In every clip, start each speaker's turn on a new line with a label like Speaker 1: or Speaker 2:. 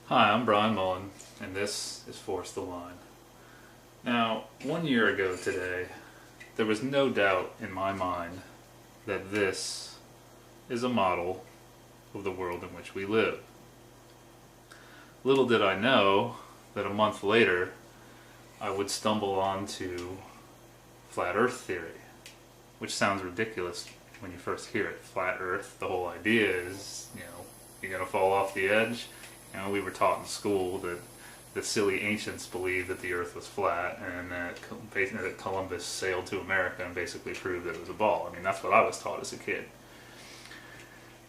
Speaker 1: Hi, I'm Brian Mullin, and this is Force the Line. Now, 1 year ago today, there was no doubt in my mind that this is a model of the world in which we live. Little did I know that a month later, I would stumble onto flat Earth theory, which sounds ridiculous when you first hear it. Flat Earth, the whole idea is, you're going to fall off the edge. We were taught in school that the silly ancients believed that the Earth was flat, and that Columbus sailed to America and basically proved that it was a ball. I mean, that's what I was taught as a kid.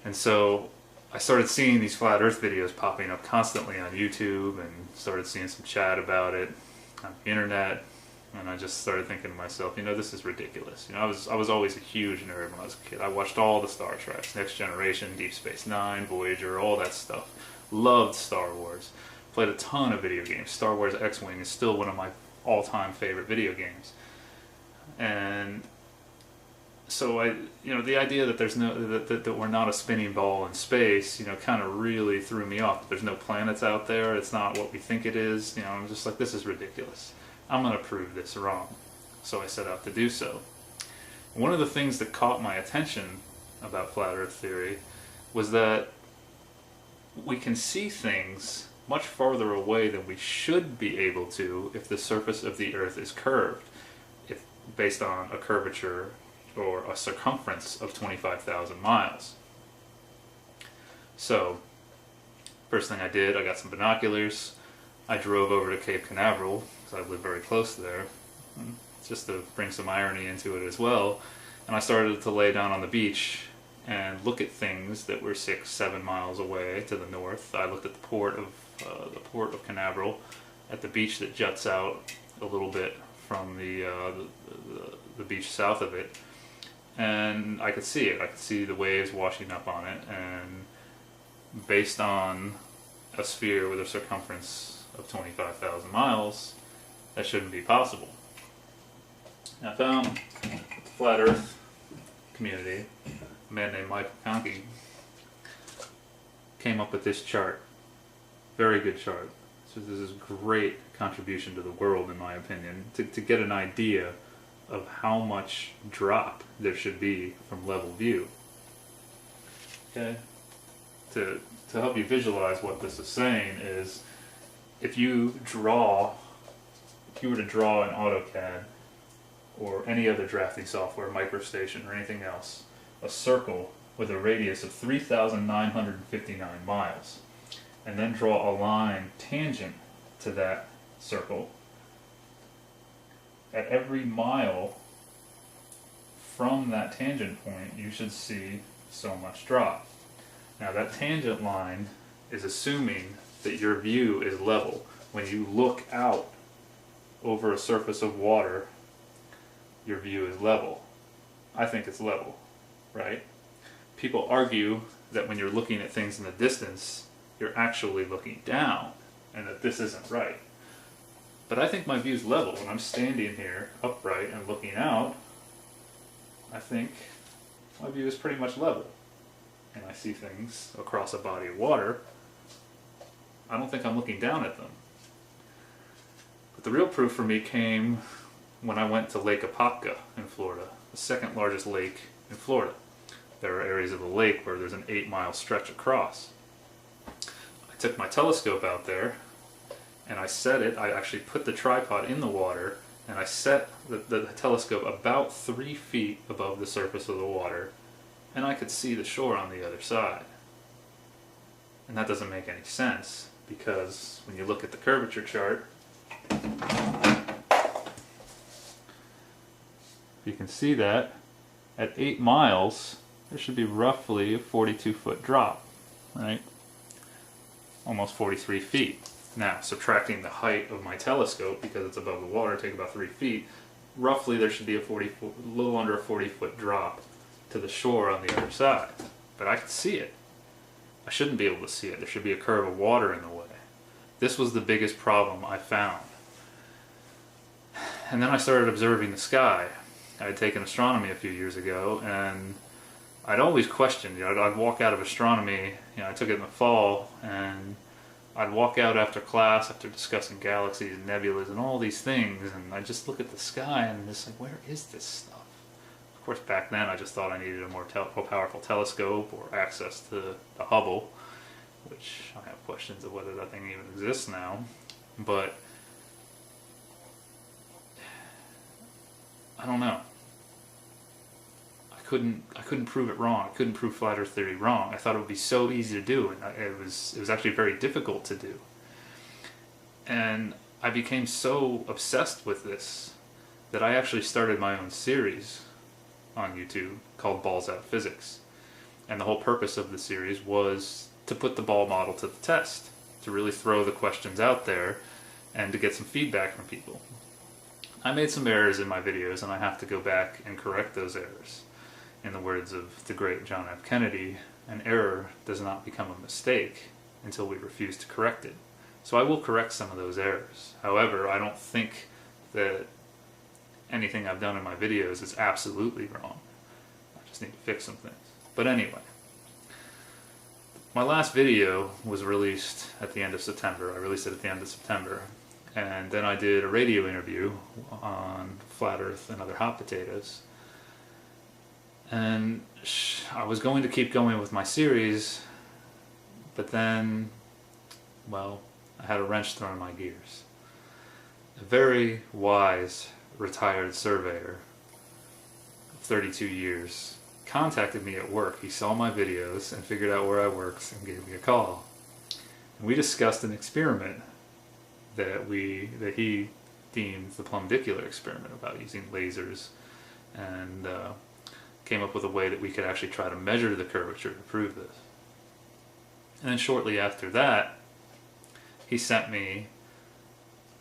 Speaker 1: And so I started seeing these flat Earth videos popping up constantly on YouTube, and started seeing some chat about it on the internet. And I just started thinking to myself, this is ridiculous. I was always a huge nerd when I was a kid. I watched all the Star Treks, Next Generation, Deep Space Nine, Voyager, all that stuff. Loved Star Wars. Played a ton of video games. Star Wars X-Wing is still one of my all-time favorite video games. And so the idea that there's that we're not a spinning ball in space, kind of really threw me off. There's no planets out there. It's not what we think it is. I'm just like, this is ridiculous. I'm going to prove this wrong. So I set out to do so. One of the things that caught my attention about flat Earth theory was that we can see things much farther away than we should be able to if the surface of the Earth is curved, based on a curvature or a circumference of 25,000 miles. So, first thing I did, I got some binoculars. I drove over to Cape Canaveral, because I live very close there, just to bring some irony into it as well. And I started to lay down on the beach and look at things that were 6-7 miles away to the north. I looked at the port of Canaveral, at the beach that juts out a little bit from the beach south of it, and I could see it. I could see the waves washing up on it, and based on a sphere with a circumference of 25,000 miles, that shouldn't be possible. I found the Flat Earth community. A man named Michael Conke came up with this chart. Very good chart. So this is a great contribution to the world, in my opinion, to get an idea of how much drop there should be from level view. Okay? To help you visualize what this is saying is, if you were to draw in AutoCAD or any other drafting software, MicroStation or anything else, a circle with a radius of 3,959 miles, and then draw a line tangent to that circle, at every mile from that tangent point you should see so much drop. Now that tangent line is assuming that your view is level. When you look out over a surface of water, your view is level. I think it's level. Right? People argue that when you're looking at things in the distance, you're actually looking down, and that this isn't right. But I think my view's level. When I'm standing here upright and looking out, I think my view is pretty much level. And I see things across a body of water. I don't think I'm looking down at them. But the real proof for me came when I went to Lake Apopka in Florida, the second largest lake in Florida. There are areas of the lake where there's an 8-mile stretch across. I took my telescope out there and I set it. I actually put the tripod in the water and I set the telescope about 3 feet above the surface of the water, and I could see the shore on the other side. And that doesn't make any sense, because when you look at the curvature chart, you can see that at 8 miles, there should be roughly a 42-foot drop, right? Almost 43 feet. Now, subtracting the height of my telescope, because it's above the water, take about 3 feet, roughly there should be a little under a 40-foot drop to the shore on the other side. But I can see it. I shouldn't be able to see it. There should be a curve of water in the way. This was the biggest problem I found. And then I started observing the sky. I had taken astronomy a few years ago, and I'd always questioned, I'd walk out of astronomy, I took it in the fall, and I'd walk out after class, after discussing galaxies and nebulas and all these things, and I'd just look at the sky and just like, where is this stuff? Of course, back then I just thought I needed a more powerful telescope or access to the Hubble, which I have questions of whether that thing even exists now. But I don't know. I couldn't prove it wrong. I couldn't prove flat Earth theory wrong. I thought it would be so easy to do, and it was actually very difficult to do. And I became so obsessed with this that I actually started my own series on YouTube called Balls Out Physics. And the whole purpose of the series was to put the ball model to the test, to really throw the questions out there and to get some feedback from people. I made some errors in my videos, and I have to go back and correct those errors. In the words of the great John F. Kennedy, an error does not become a mistake until we refuse to correct it. So I will correct some of those errors. However, I don't think that anything I've done in my videos is absolutely wrong. I just need to fix some things. But anyway, my last video was released at the end of September. I released it at the end of September. And then I did a radio interview on flat Earth and other hot potatoes. And I was going to keep going with my series, but then, well, I had a wrench thrown in my gears. A very wise retired surveyor of 32 years contacted me at work. He saw my videos and figured out where I worked and gave me a call. And we discussed an experiment that he deemed the plumbicular experiment, about using lasers, and came up with a way that we could actually try to measure the curvature to prove this. And then shortly after that, he sent me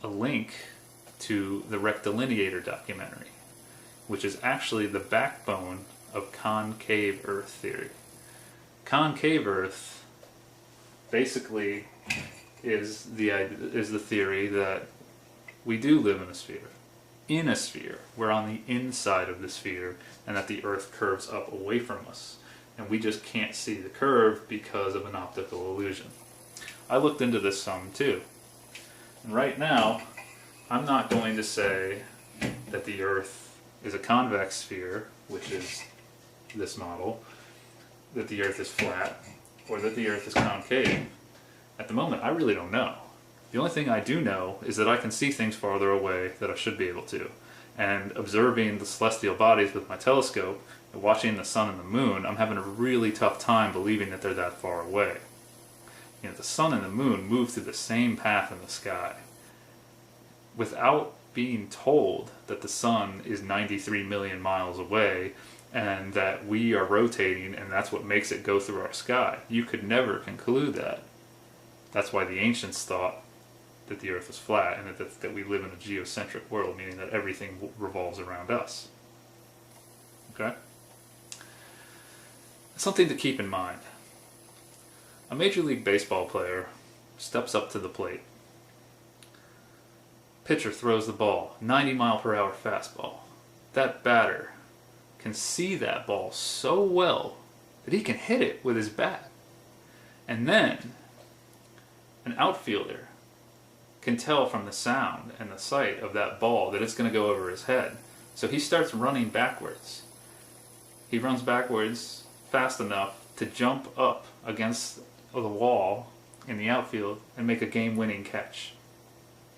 Speaker 1: a link to the Rectilinieator documentary, which is actually the backbone of concave Earth theory. Concave Earth basically is the theory that we do live in a sphere. In a sphere. We're on the inside of the sphere, and that the Earth curves up away from us. And we just can't see the curve because of an optical illusion. I looked into this some too. And right now, I'm not going to say that the Earth is a convex sphere, which is this model, that the Earth is flat, or that the Earth is concave. At the moment, I really don't know. The only thing I do know is that I can see things farther away that I should be able to. And observing the celestial bodies with my telescope and watching the sun and the moon, I'm having a really tough time believing that they're that far away. You know, the sun and the moon move through the same path in the sky. Without being told that the sun is 93 million miles away and that we are rotating and that's what makes it go through our sky, you could never conclude that. That's why the ancients thought that the Earth is flat and that we live in a geocentric world, meaning that everything revolves around us. Okay? Something to keep in mind. A Major League Baseball player steps up to the plate. Pitcher throws the ball, 90-mile-per-hour fastball. That batter can see that ball so well that he can hit it with his bat. And then an outfielder can tell from the sound and the sight of that ball that it's going to go over his head. So he starts running backwards. He runs backwards fast enough to jump up against the wall in the outfield and make a game-winning catch.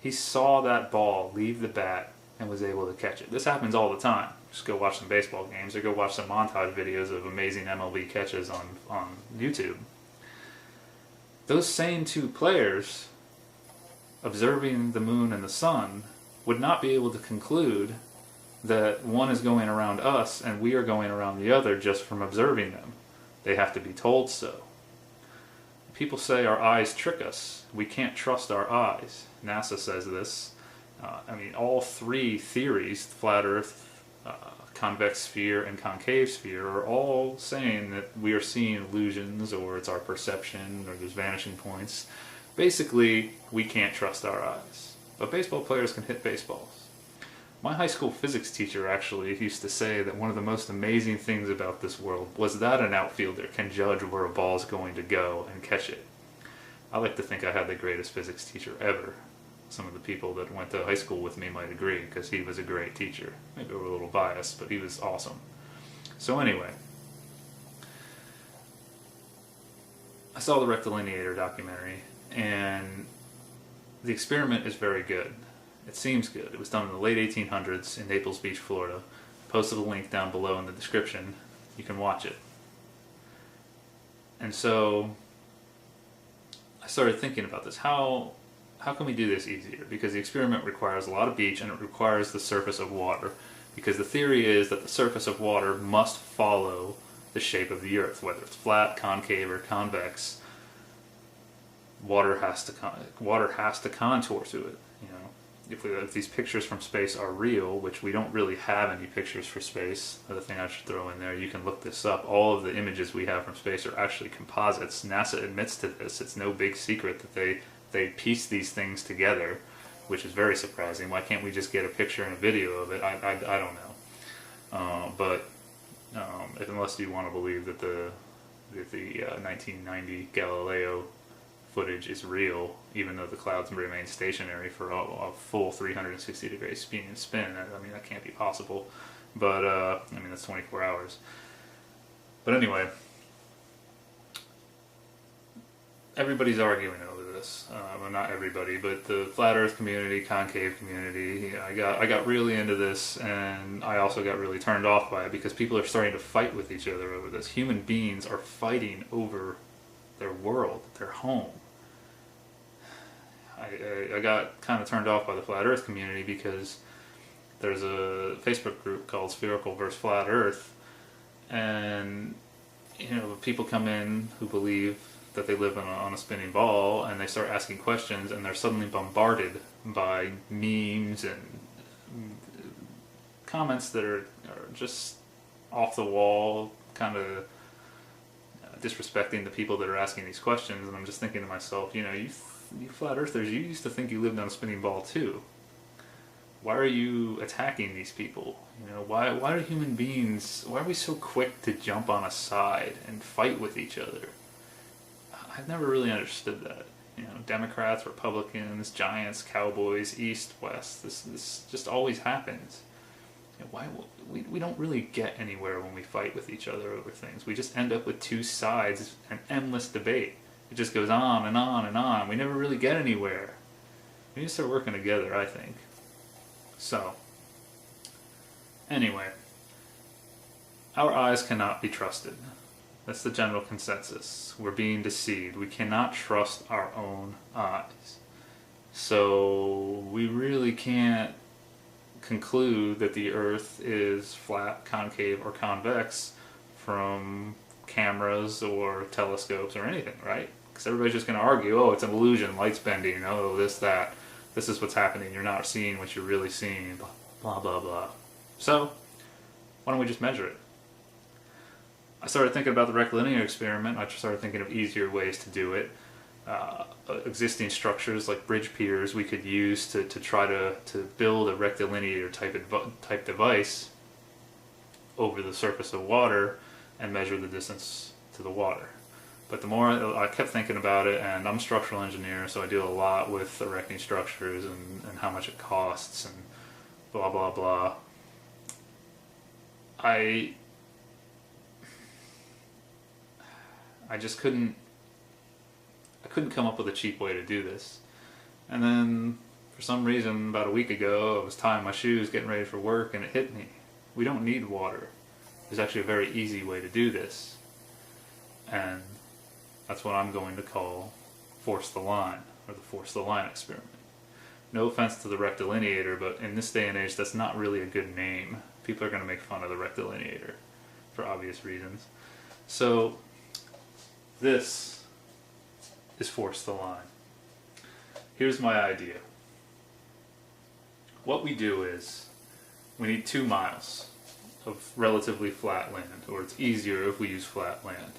Speaker 1: He saw that ball leave the bat and was able to catch it. This happens all the time. Just go watch some baseball games or go watch some montage videos of amazing MLB catches on YouTube. Those same two players, observing the moon and the sun, would not be able to conclude that one is going around us and we are going around the other just from observing them. They have to be told so. People say our eyes trick us. We can't trust our eyes. NASA says this. All three theories, flat Earth, convex sphere, and concave sphere, are all saying that we are seeing illusions, or it's our perception, or there's vanishing points. Basically, we can't trust our eyes. But baseball players can hit baseballs. My high school physics teacher actually used to say that one of the most amazing things about this world was that an outfielder can judge where a ball is going to go and catch it. I like to think I had the greatest physics teacher ever. Some of the people that went to high school with me might agree, because he was a great teacher. Maybe we're a little biased, but he was awesome. So anyway, I saw the Rectilinieator documentary, and the experiment is very good. It seems good. It was done in the late 1800s in Naples Beach, Florida. Posted a link down below in the description. You can watch it. And so I started thinking about this. How can we do this easier? Because the experiment requires a lot of beach, and it requires the surface of water. Because the theory is that the surface of water must follow the shape of the Earth, whether it's flat, concave, or convex. Water has to contour to it. You know, if these pictures from space are real, which we don't really have any pictures for space. Another thing I should throw in there, you can look this up. All of the images we have from space are actually composites. NASA admits to this. It's no big secret that they piece these things together, which is very surprising. Why can't we just get a picture and a video of it? I don't know. But unless you want to believe that the 1990 Galileo footage is real, even though the clouds remain stationary for a full 360-degree spin. I mean, that can't be possible. But I mean, that's 24 hours. But anyway, everybody's arguing over this. Well, not everybody, but the flat Earth community, concave community. I got really into this, and I also got really turned off by it because people are starting to fight with each other over this. Human beings are fighting over their world, their home. I got kind of turned off by the flat Earth community because there's a Facebook group called Spherical vs. Flat Earth, and you know, people come in who believe that they live on a spinning ball, and they start asking questions, and they're suddenly bombarded by memes and comments that are just off the wall, kind of disrespecting the people that are asking these questions. And I'm just thinking to myself, you know, you flat earthers, you used to think you lived on a spinning ball too. Why are you attacking these people? You know, why are human beings, why are we so quick to jump on a side and fight with each other? I've never really understood that. You know, Democrats, Republicans, Giants, Cowboys, East, West, this just always happens. You know, why we don't really get anywhere when we fight with each other over things. We just end up with two sides, an endless debate. It just goes on and on and on. We never really get anywhere. We need to start working together, I think. So, anyway, our eyes cannot be trusted. That's the general consensus. We're being deceived. We cannot trust our own eyes. So, we really can't conclude that the Earth is flat, concave, or convex from cameras or telescopes or anything, right? Because everybody's just going to argue, oh, it's an illusion, light's bending, oh, this, that, this is what's happening, you're not seeing what you're really seeing, blah, blah, blah, blah. So, why don't we just measure it? I started thinking about the Rectilinieator experiment. I started thinking of easier ways to do it. Existing structures like bridge piers we could use to try to build a rectilineator type device over the surface of water and measure the distance to the water. But the more I kept thinking about it, and I'm a structural engineer, so I deal a lot with erecting structures and how much it costs and blah blah blah. I just couldn't come up with a cheap way to do this. And then for some reason about a week ago I was tying my shoes getting ready for work, and it hit me. We don't need water. There's actually a very easy way to do this, and that's what I'm going to call force the line, or the force the line experiment. No offense to the Rectilinieator, but in this day and age that's not really a good name. People are going to make fun of the Rectilinieator for obvious reasons. So this is force the line. Here's my idea. What we do is we need 2 miles of relatively flat land, or it's easier if we use flat land.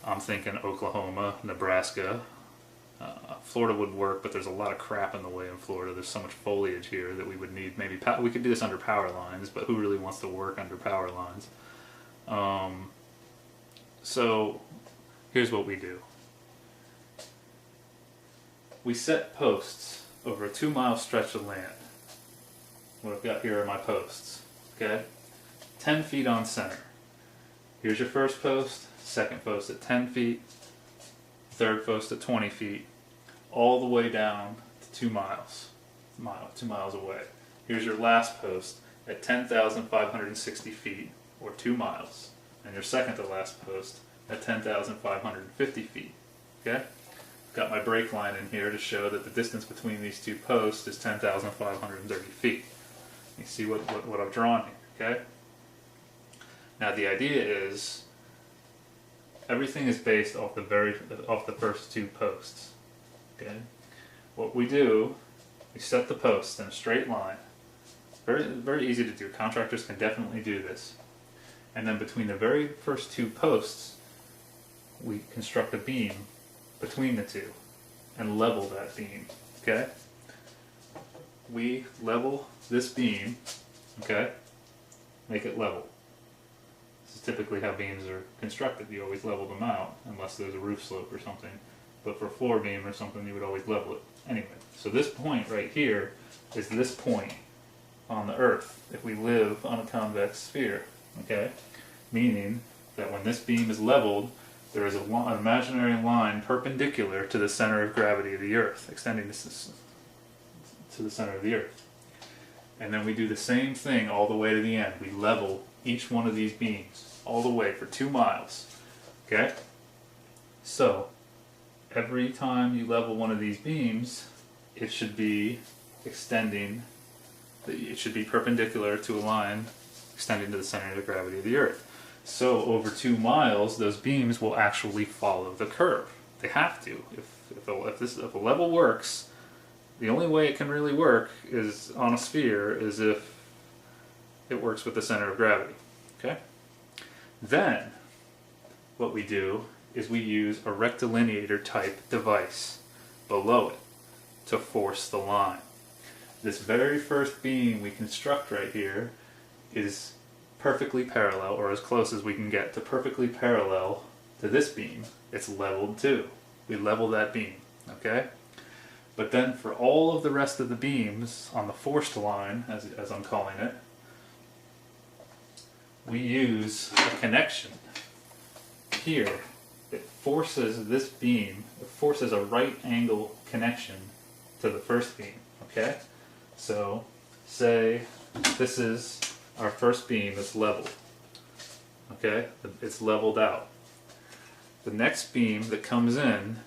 Speaker 1: I'm thinking Oklahoma, Nebraska. Florida would work, but there's a lot of crap in the way in Florida. There's so much foliage here that we would need maybe we could do this under power lines, but who really wants to work under power lines? So here's what we do. we set posts over a 2-mile stretch of land. What I've got here are my posts, okay? 10 feet on center. Here's your first post, second post at 10 feet, third post at 20 feet, all the way down to 2 miles, 2 miles away. Here's your last post at 10,560 feet, or 2 miles, and your second to last post at 10,550 feet, okay? Got my break line in here to show that the distance between these two posts is 10,530 feet. You see what I've drawn here, okay? Now the idea is everything is based off the first two posts, okay? What we do, we set the posts in a straight line. Very, very easy to do. Contractors can definitely do this. And then between the very first two posts, we construct a beam between the two and level that beam, okay? We level this beam, okay? Make it level. This is typically how beams are constructed. You always level them out unless there's a roof slope or something. But for a floor beam or something, you would always level it. Anyway, so this point right here is this point on the Earth if we live on a convex sphere, okay? Meaning that when this beam is leveled, there is an imaginary line perpendicular to the center of gravity of the Earth, extending this to the center of the Earth. And then we do the same thing all the way to the end. We level each one of these beams all the way for 2 miles, okay? So every time you level one of these beams, it should be extending, it should be perpendicular to a line extending to the center of the gravity of the Earth. So over 2 miles, those beams will actually follow the curve. They have to. If a level works, the only way it can really work is on a sphere is if it works with the center of gravity. Okay? Then what we do is we use a rectilinieator type device below it to force the line. This very first beam we construct right here is perfectly parallel, or as close as we can get to perfectly parallel to this beam. It's leveled too. We level that beam, okay? But then for all of the rest of the beams on the forced line, as I'm calling it, we use a connection here. It forces this beam, it forces a right angle connection to the first beam, okay? So, say this is our first beam is leveled, okay? It's leveled out. The next beam that comes in,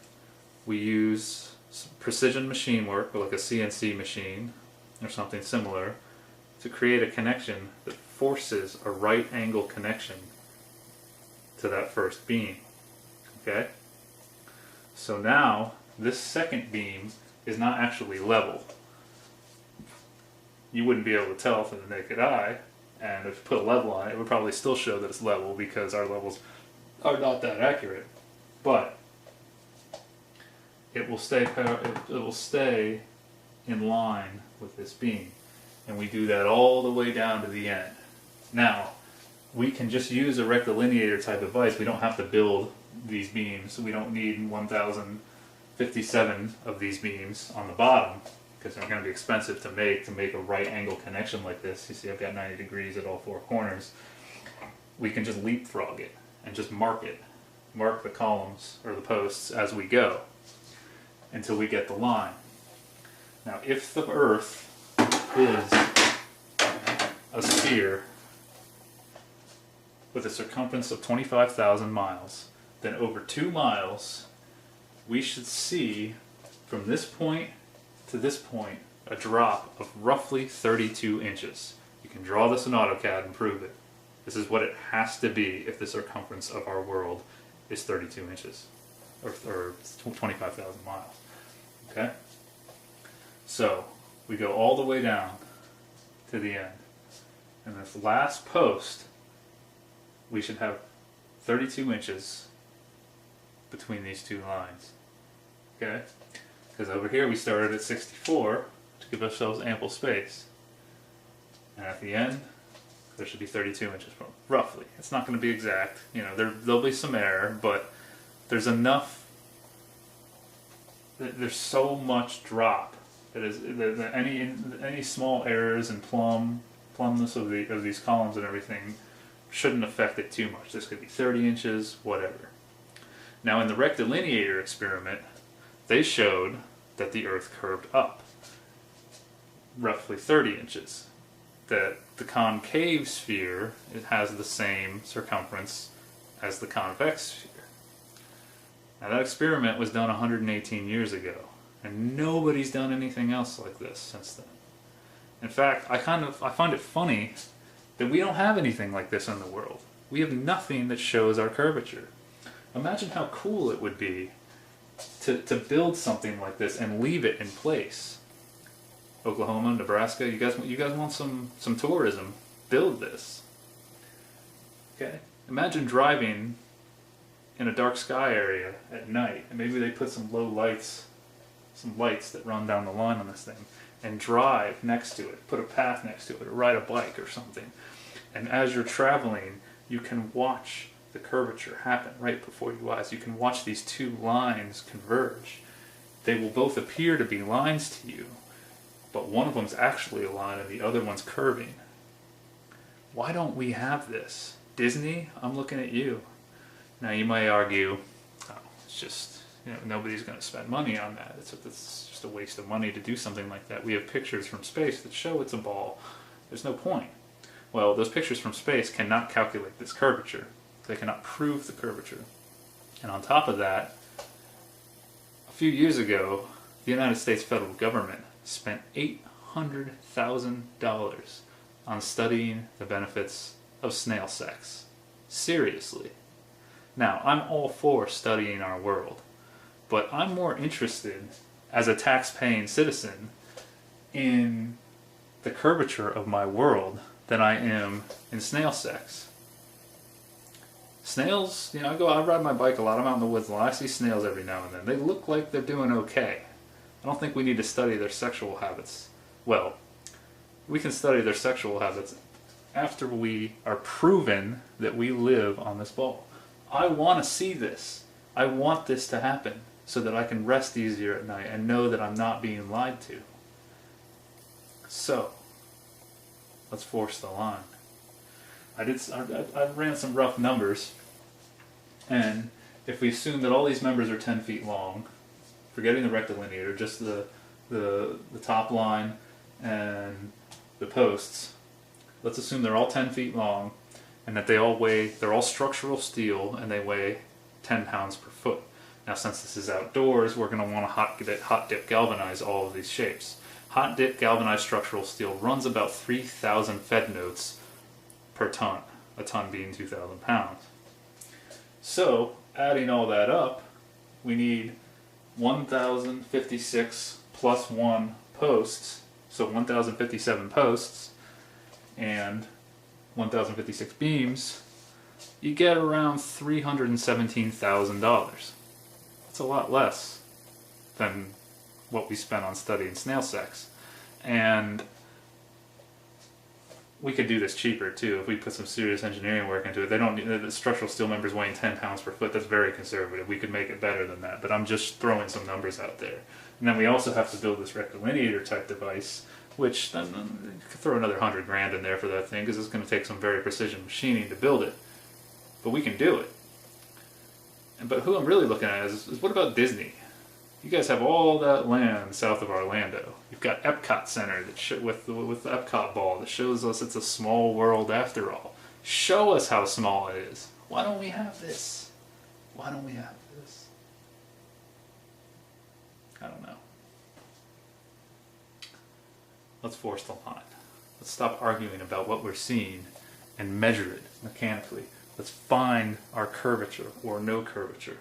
Speaker 1: we use some precision machine work, like a CNC machine or something similar, to create a connection that forces a right angle connection to that first beam, okay? So now, this second beam is not actually level. You wouldn't be able to tell from the naked eye, and if you put a level on it, it would probably still show that it's level because our levels are not that accurate. But it will stay in line with this beam, and we do that all the way down to the end. Now, we can just use a rectilinieator type device. We don't have to build these beams. We don't need 1,057 of these beams on the bottom, because they're going to be expensive to make a right angle connection like this. You see I've got 90 degrees at all 4 corners. We can just leapfrog it and just mark the columns or the posts as we go until we get the line. Now if the Earth is a sphere with a circumference of 25,000 miles, then over 2 miles we should see from this point to this point a drop of roughly 32 inches. You can draw this in AutoCAD and prove it. This is what it has to be if the circumference of our world is 32 inches, or 25,000 miles. Okay? So, we go all the way down to the end. And this last post, we should have 32 inches between these two lines. Okay? Because over here we started at 64 to give ourselves ample space. And at the end, there should be 32 inches, roughly. It's not going to be exact. You know, there'll be some error, but there's enough there's so much drop that any small errors and plumbness of these columns and everything shouldn't affect it too much. This could be 30 inches, whatever. Now in the rectilinieator experiment, they showed that the Earth curved up roughly 30 inches. That the concave sphere, it has the same circumference as the convex sphere. Now that experiment was done 118 years ago, and nobody's done anything else like this since then. In fact, I find it funny that we don't have anything like this in the world. We have nothing that shows our curvature. Imagine how cool it would be to build something like this and leave it in place. Oklahoma, Nebraska, you guys want some tourism? Build this. Okay? Imagine driving in a dark sky area at night, and maybe they put some low lights, some lights that run down the line on this thing, and drive next to it, put a path next to it, or ride a bike or something. And as you're traveling, you can watch the curvature happen right before your eyes. You can watch these two lines converge. They will both appear to be lines to you, but one of them's actually a line and the other one's curving. Why don't we have this? Disney, I'm looking at you. Now you might argue, oh, it's just, nobody's going to spend money on that. It's just a waste of money to do something like that. We have pictures from space that show it's a ball. There's no point. Well, those pictures from space cannot calculate this curvature. They cannot prove the curvature. And on top of that, a few years ago, the United States federal government spent $800,000 on studying the benefits of snail sex. Seriously. Now, I'm all for studying our world, but I'm more interested as a tax-paying citizen in the curvature of my world than I am in snail sex. Snails, I ride my bike a lot. I'm out in the woods a lot. I see snails every now and then. They look like they're doing okay. I don't think we need to study their sexual habits. Well, we can study their sexual habits after we are proven that we live on this ball. I want to see this. I want this to happen so that I can rest easier at night and know that I'm not being lied to. So, let's force the line. I ran some rough numbers, and if we assume that all these members are 10 feet long, forgetting the rectilineator, just the top line and the posts, let's assume they're all 10 feet long, and that they're all structural steel, and they weigh 10 pounds per foot. Now, since this is outdoors, we're going to want to hot dip galvanize all of these shapes. Hot dip galvanized structural steel runs about 3,000 Fed notes per ton, a ton being 2,000 pounds. So, adding all that up, we need 1,056 plus 1 posts, so 1,057 posts, and 1,056 beams. You get around $317,000. That's a lot less than what we spent on studying snail sex. And we could do this cheaper too if we put some serious engineering work into it. They don't need the structural steel members weighing 10 pounds per foot. That's very conservative. We could make it better than that, but I'm just throwing some numbers out there. And then we also have to build this rectilineator type device, which then you could throw another $100,000 in there for that thing, because it's going to take some very precision machining to build it. But we can do it. But who I'm really looking at is what about Disney? You guys have all that land south of Orlando. You've got Epcot Center that with the Epcot ball that shows us it's a small world after all. Show us how small it is. Why don't we have this? Why don't we have this? I don't know. Let's force the line. Let's stop arguing about what we're seeing and measure it mechanically. Let's find our curvature or no curvature.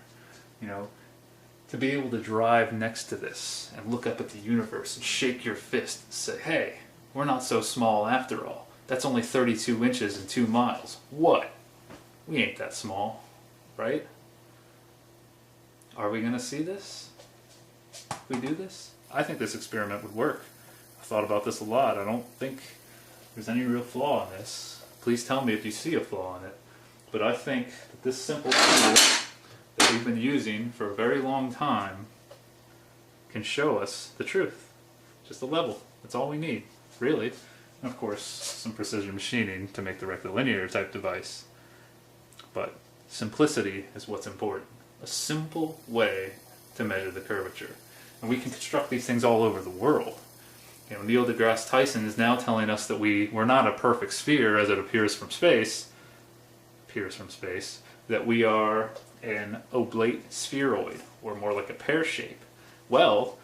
Speaker 1: To be able to drive next to this and look up at the universe and shake your fist and say, hey, we're not so small after all. That's only 32 inches and 2 miles. What? We ain't that small, right? Are we going to see this? If we do this? I think this experiment would work. I've thought about this a lot. I don't think there's any real flaw in this. Please tell me if you see a flaw in it. But I think that this simple tool that we've been using for a very long time can show us the truth. Just a level. That's all we need, really. And of course, some precision machining to make the rectilinear type device. But simplicity is what's important. A simple way to measure the curvature. And we can construct these things all over the world. You know, Neil deGrasse Tyson is now telling us that we're not a perfect sphere as it appears from space, that we are an oblate spheroid, or more like a pear shape. Well,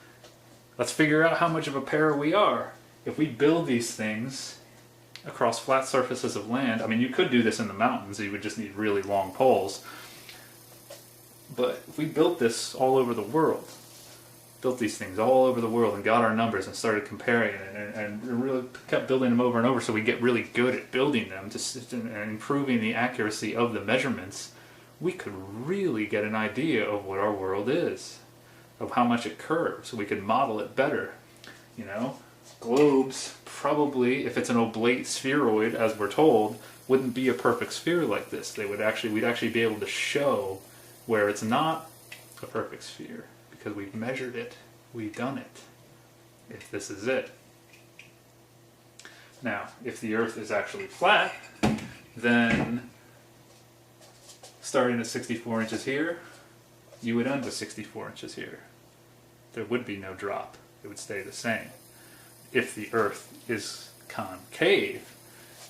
Speaker 1: let's figure out how much of a pear we are. If we build these things across flat surfaces of land, I mean, you could do this in the mountains, you would just need really long poles. But if we built this all over the world, built these things all over the world and got our numbers and started comparing it and really kept building them over and over so we get really good at building them and improving the accuracy of the measurements, we could really get an idea of what our world is, of how much it curves. We could model it better. You know, globes probably, if it's an oblate spheroid as we're told, wouldn't be a perfect sphere like this. We'd actually be able to show where it's not a perfect sphere, because we've measured it, we've done it, if this is it. Now, if the Earth is actually flat, then starting at 64 inches here, you would end with 64 inches here. There would be no drop, it would stay the same. If the Earth is concave,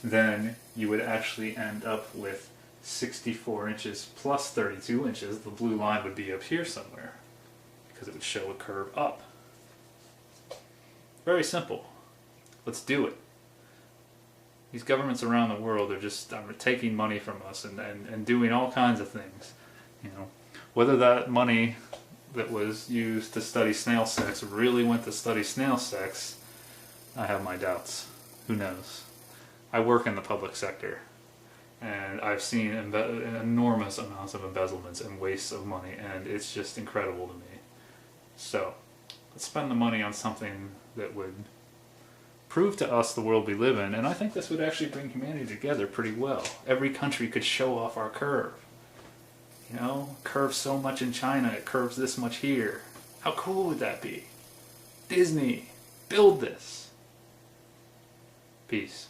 Speaker 1: then you would actually end up with 64 inches plus 32 inches. The blue line would be up here somewhere, because it would show a curve up. Very simple. Let's do it. These governments around the world are just taking money from us and doing all kinds of things. You know, whether that money that was used to study snail sex really went to study snail sex, I have my doubts. Who knows? I work in the public sector, and I've seen enormous amounts of embezzlements and wastes of money, and it's just incredible to me. So, let's spend the money on something that would prove to us the world we live in, and I think this would actually bring humanity together pretty well. Every country could show off our curve. You know, curves so much in China, it curves this much here. How cool would that be? Disney, build this. Peace.